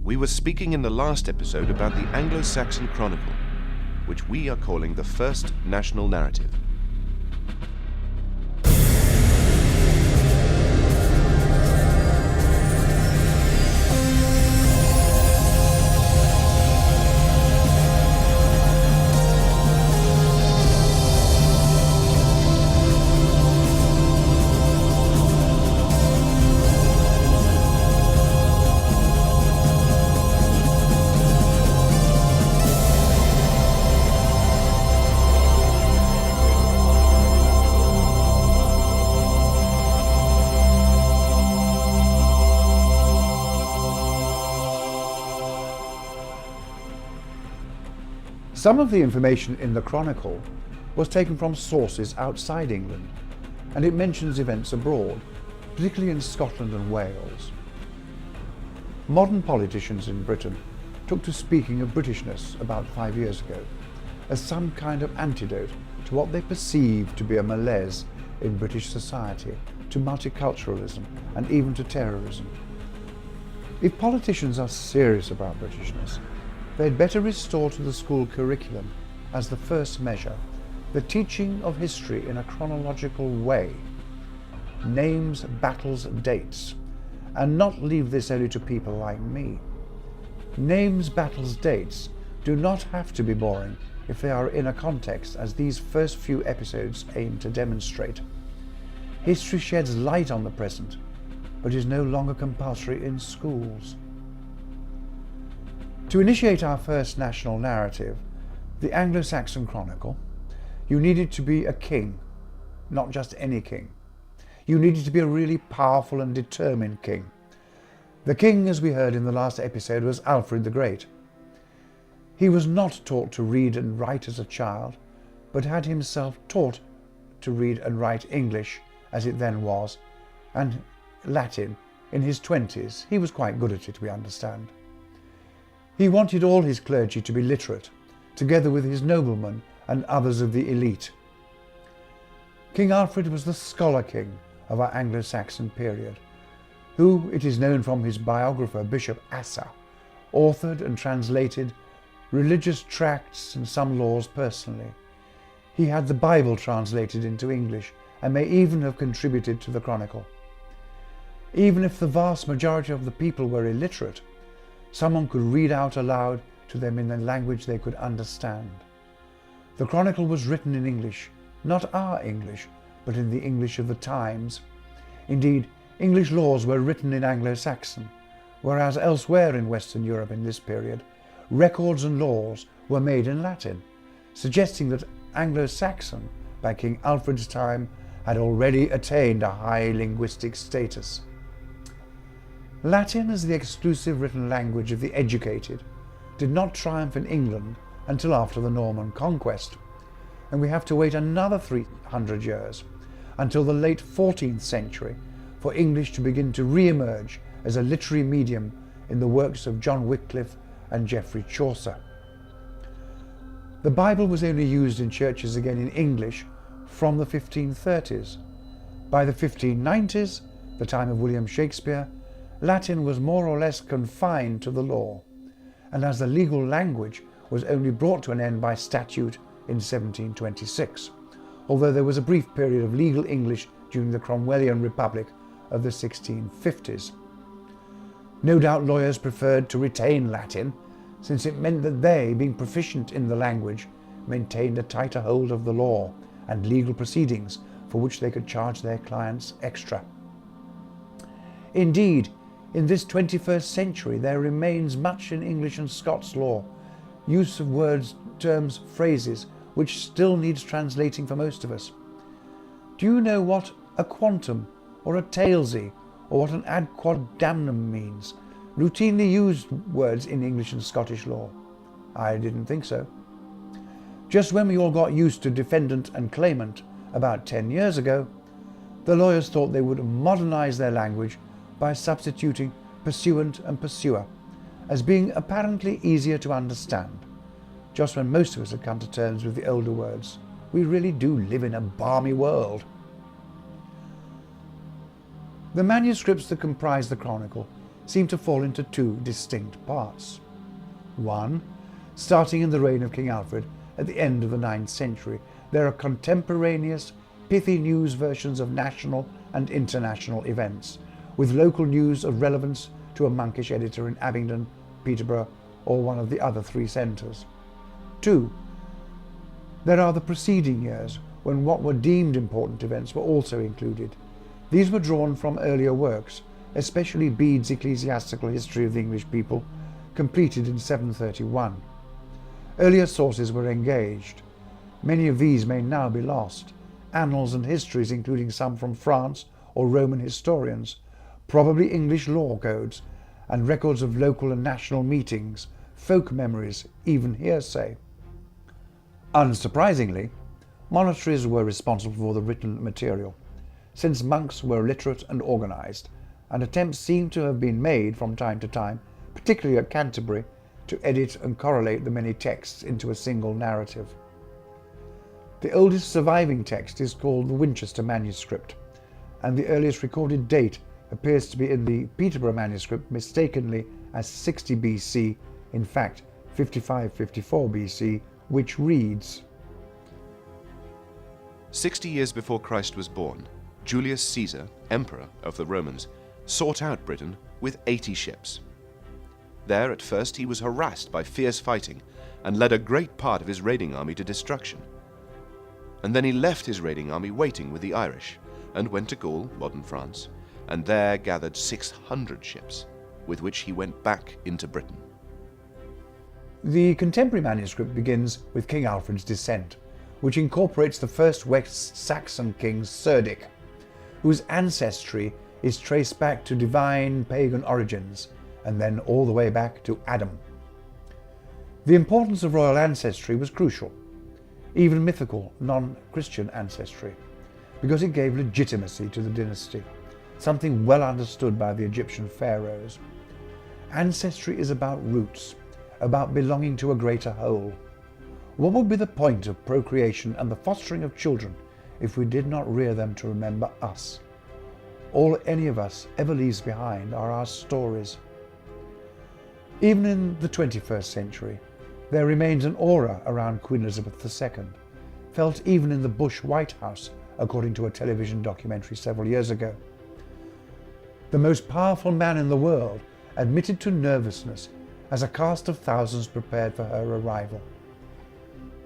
We were speaking in the last episode about the Anglo-Saxon Chronicle, which we are calling the first national narrative. Some of the information in the Chronicle was taken from sources outside England, and it mentions events abroad, particularly in Scotland and Wales. Modern politicians in Britain took to speaking of Britishness about 5 years ago as some kind of antidote to what they perceived to be a malaise in British society, to multiculturalism and even to terrorism. If politicians are serious about Britishness, they'd better restore to the school curriculum, as the first measure, the teaching of history in a chronological way, names, battles, dates, and not leave this only to people like me. Names, battles, dates do not have to be boring if they are in a context, as these first few episodes aim to demonstrate. History sheds light on the present, but is no longer compulsory in schools. To initiate our first national narrative, the Anglo-Saxon Chronicle, you needed to be a king, not just any king. You needed to be a really powerful and determined king. The king, as we heard in the last episode, was Alfred the Great. He was not taught to read and write as a child, but had himself taught to read and write English, as it then was, and Latin in his 20s. He was quite good at it, we understand. He wanted all his clergy to be literate, together with his noblemen and others of the elite. King Alfred was the scholar king of our Anglo-Saxon period, who, it is known from his biographer Bishop Asser, authored and translated religious tracts and some laws personally. He had the Bible translated into English and may even have contributed to the Chronicle. Even if the vast majority of the people were illiterate, someone could read out aloud to them in the language they could understand. The Chronicle was written in English, not our English, but in the English of the times. Indeed, English laws were written in Anglo-Saxon, whereas elsewhere in Western Europe in this period, records and laws were made in Latin, suggesting that Anglo-Saxon, by King Alfred's time, had already attained a high linguistic status. Latin, as the exclusive written language of the educated, did not triumph in England until after the Norman conquest, and we have to wait another 300 years, until the late 14th century, for English to begin to re-emerge as a literary medium in the works of John Wycliffe and Geoffrey Chaucer. The Bible was only used in churches again in English from the 1530s. By the 1590s, the time of William Shakespeare, Latin was more or less confined to the law, and as the legal language was only brought to an end by statute in 1726, although there was a brief period of legal English during the Cromwellian Republic of the 1650s. No doubt lawyers preferred to retain Latin, since it meant that they, being proficient in the language, maintained a tighter hold of the law and legal proceedings for which they could charge their clients extra. Indeed, in this 21st century there remains much in English and Scots law, use of words, terms, phrases, which still needs translating for most of us. Do you know what a quantum or a tailsy or what an ad quod damnum means? Routinely used words in English and Scottish law. I didn't think so. Just when we all got used to defendant and claimant about 10 years ago, the lawyers thought they would modernize their language by substituting pursuant and pursuer, as being apparently easier to understand, just when most of us had come to terms with the older words. We really do live in a balmy world. The manuscripts that comprise the Chronicle seem to fall into two distinct parts. One, starting in the reign of King Alfred at the end of the 9th century, there are contemporaneous, pithy news versions of national and international events, with local news of relevance to a monkish editor in Abingdon, Peterborough, or one of the other 3 centres. 2. There are the preceding years, when what were deemed important events were also included. These were drawn from earlier works, especially Bede's Ecclesiastical History of the English People, completed in 731. Earlier sources were engaged. Many of these may now be lost. Annals and histories, including some from France or Roman historians, probably English law codes, and records of local and national meetings, folk memories, even hearsay. Unsurprisingly, monasteries were responsible for the written material, since monks were literate and organised, and attempts seem to have been made from time to time, particularly at Canterbury, to edit and correlate the many texts into a single narrative. The oldest surviving text is called the Winchester manuscript, and the earliest recorded date appears to be in the Peterborough manuscript, mistakenly as 60 BC, in fact 55-54 BC, which reads: 60 years before Christ was born, Julius Caesar, emperor of the Romans, sought out Britain with 80 ships. There at first he was harassed by fierce fighting and led a great part of his raiding army to destruction. And then he left his raiding army waiting with the Irish and went to Gaul, modern France, and there gathered 600 ships, with which he went back into Britain. The contemporary manuscript begins with King Alfred's descent, which incorporates the first West Saxon king Cerdic, whose ancestry is traced back to divine pagan origins, and then all the way back to Adam. The importance of royal ancestry was crucial, even mythical, non-Christian ancestry, because it gave legitimacy to the dynasty, something well understood by the Egyptian pharaohs. Ancestry is about roots, about belonging to a greater whole. What would be the point of procreation and the fostering of children if we did not rear them to remember us? All any of us ever leaves behind are our stories. Even in the 21st century, there remains an aura around Queen Elizabeth II, felt even in the Bush White House, according to a television documentary several years ago. The most powerful man in the world admitted to nervousness as a cast of thousands prepared for her arrival.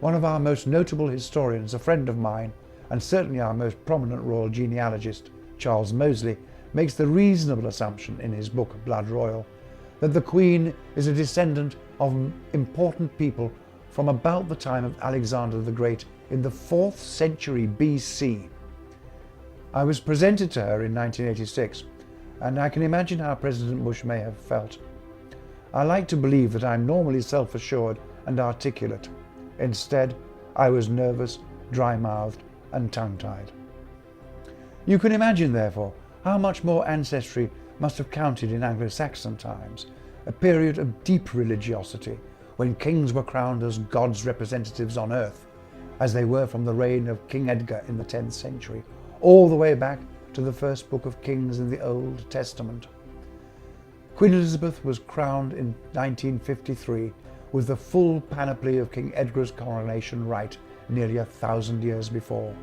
One of our most notable historians, a friend of mine, and certainly our most prominent royal genealogist, Charles Moseley, makes the reasonable assumption in his book Blood Royal that the Queen is a descendant of important people from about the time of Alexander the Great in the 4th century BC. I was presented to her in 1986, and I can imagine how President Bush may have felt. I like to believe that I'm normally self-assured and articulate. Instead, I was nervous, dry-mouthed, and tongue-tied. You can imagine, therefore, how much more ancestry must have counted in Anglo-Saxon times, a period of deep religiosity, when kings were crowned as God's representatives on earth, as they were from the reign of King Edgar in the 10th century, all the way back to the first book of Kings in the Old Testament. Queen Elizabeth was crowned in 1953 with the full panoply of King Edgar's coronation rite nearly 1,000 years before.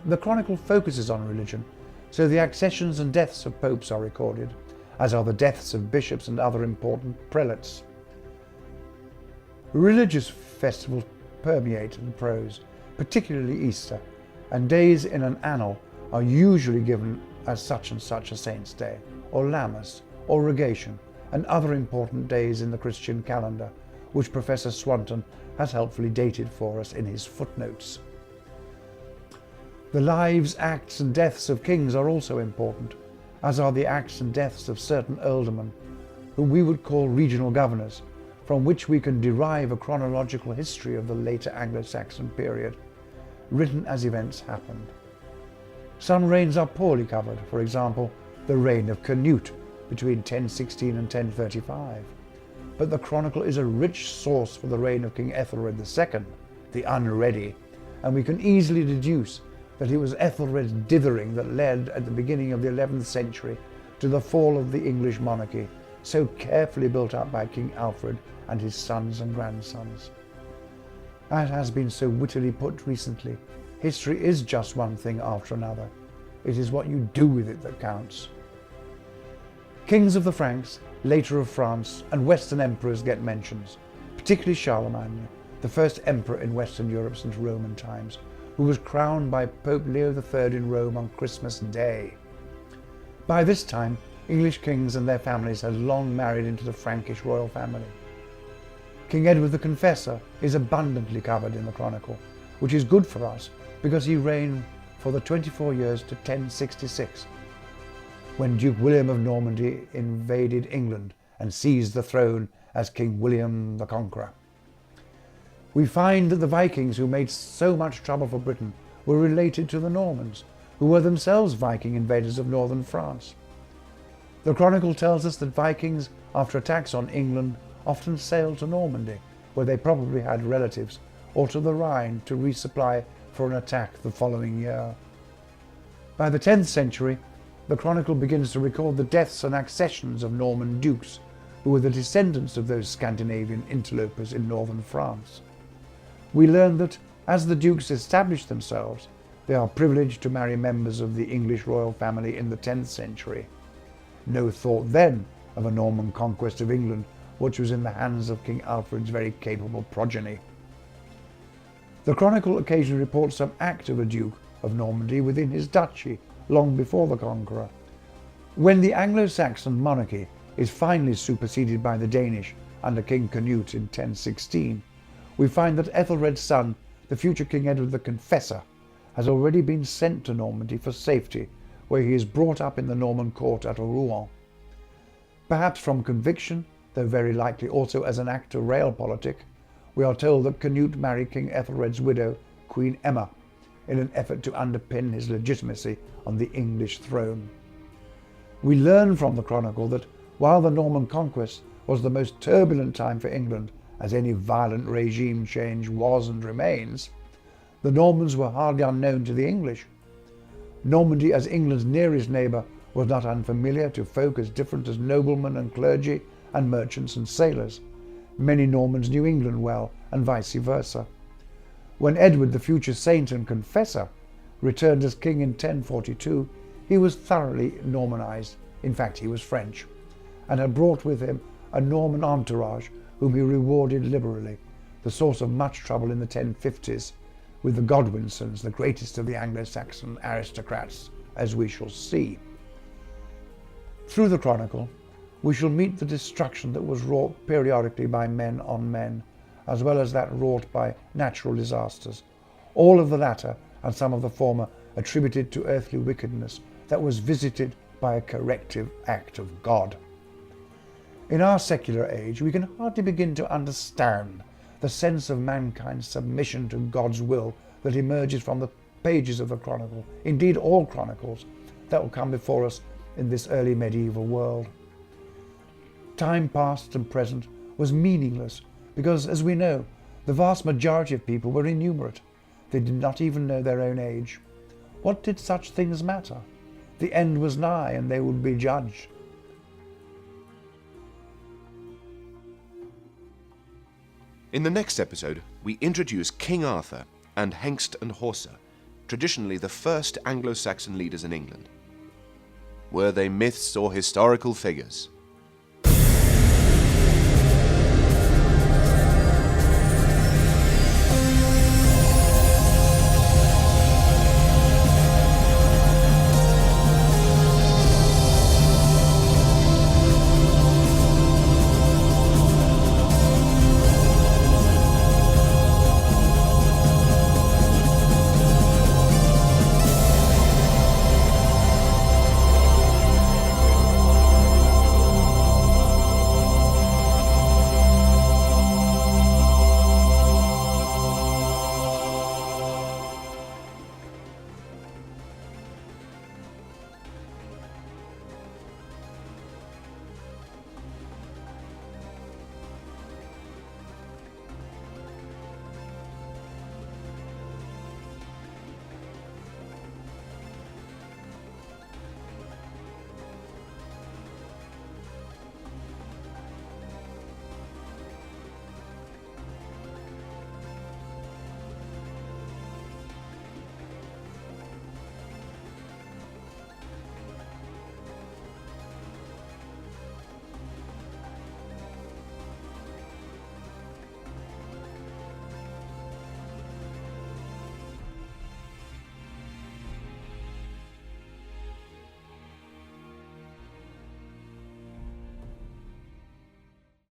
The Chronicle focuses on religion, so the accessions and deaths of popes are recorded, as are the deaths of bishops and other important prelates. Religious festivals permeate the prose, particularly Easter, and days in an annal are usually given as such and such a saint's day, or Lammas, or Rogation, and other important days in the Christian calendar, which Professor Swanton has helpfully dated for us in his footnotes. The lives, acts and deaths of kings are also important, as are the acts and deaths of certain ealdormen, whom we would call regional governors, from which we can derive a chronological history of the later Anglo-Saxon period, written as events happened. Some reigns are poorly covered, for example, the reign of Canute between 1016 and 1035. But the Chronicle is a rich source for the reign of King Ethelred II, the Unready, and we can easily deduce that it was Ethelred's dithering that led, at the beginning of the 11th century, to the fall of the English monarchy, so carefully built up by King Alfred and his sons and grandsons. As has been so wittily put recently, history is just one thing after another. It is what you do with it that counts. Kings of the Franks, later of France, and Western emperors get mentions, particularly Charlemagne, the first emperor in Western Europe since Roman times, who was crowned by Pope Leo III in Rome on Christmas Day. By this time, English kings and their families had long married into the Frankish royal family. King Edward the Confessor is abundantly covered in the Chronicle, which is good for us because he reigned for the 24 years to 1066, when Duke William of Normandy invaded England and seized the throne as King William the Conqueror. We find that the Vikings who made so much trouble for Britain were related to the Normans, who were themselves Viking invaders of northern France. The Chronicle tells us that Vikings, after attacks on England, often sailed to Normandy, where they probably had relatives, or to the Rhine to resupply for an attack the following year. By the 10th century, the Chronicle begins to record the deaths and accessions of Norman dukes, who were the descendants of those Scandinavian interlopers in northern France. We learn that, as the dukes established themselves, they are privileged to marry members of the English royal family in the 10th century. No thought then of a Norman conquest of England, which was in the hands of King Alfred's very capable progeny. The Chronicle occasionally reports some act of a Duke of Normandy within his duchy, long before the Conqueror. When the Anglo-Saxon monarchy is finally superseded by the Danish under King Canute in 1016, we find that Ethelred's son, the future King Edward the Confessor, has already been sent to Normandy for safety, where he is brought up in the Norman court at Rouen. Perhaps from conviction, though very likely also as an act of realpolitik, we are told that Canute married King Ethelred's widow, Queen Emma, in an effort to underpin his legitimacy on the English throne. We learn from the Chronicle that while the Norman conquest was the most turbulent time for England, as any violent regime change was and remains, the Normans were hardly unknown to the English. Normandy, as England's nearest neighbour, was not unfamiliar to folk as different as noblemen and clergy and merchants and sailors. Many Normans knew England well, and vice versa. When Edward, the future saint and confessor, returned as king in 1042, he was thoroughly Normanized. In fact, he was French, and had brought with him a Norman entourage whom he rewarded liberally, the source of much trouble in the 1050s, with the Godwinsons, the greatest of the Anglo-Saxon aristocrats, as we shall see. Through the Chronicle, we shall meet the destruction that was wrought periodically by men on men, as well as that wrought by natural disasters, all of the latter and some of the former attributed to earthly wickedness that was visited by a corrective act of God. In our secular age, we can hardly begin to understand the sense of mankind's submission to God's will that emerges from the pages of the Chronicle, indeed all chronicles that will come before us in this early medieval world. Time past and present was meaningless because, as we know, the vast majority of people were innumerate. They did not even know their own age. What did such things matter? The end was nigh and they would be judged. In the next episode, we introduce King Arthur and Hengst and Horsa, traditionally the first Anglo-Saxon leaders in England. Were they myths or historical figures?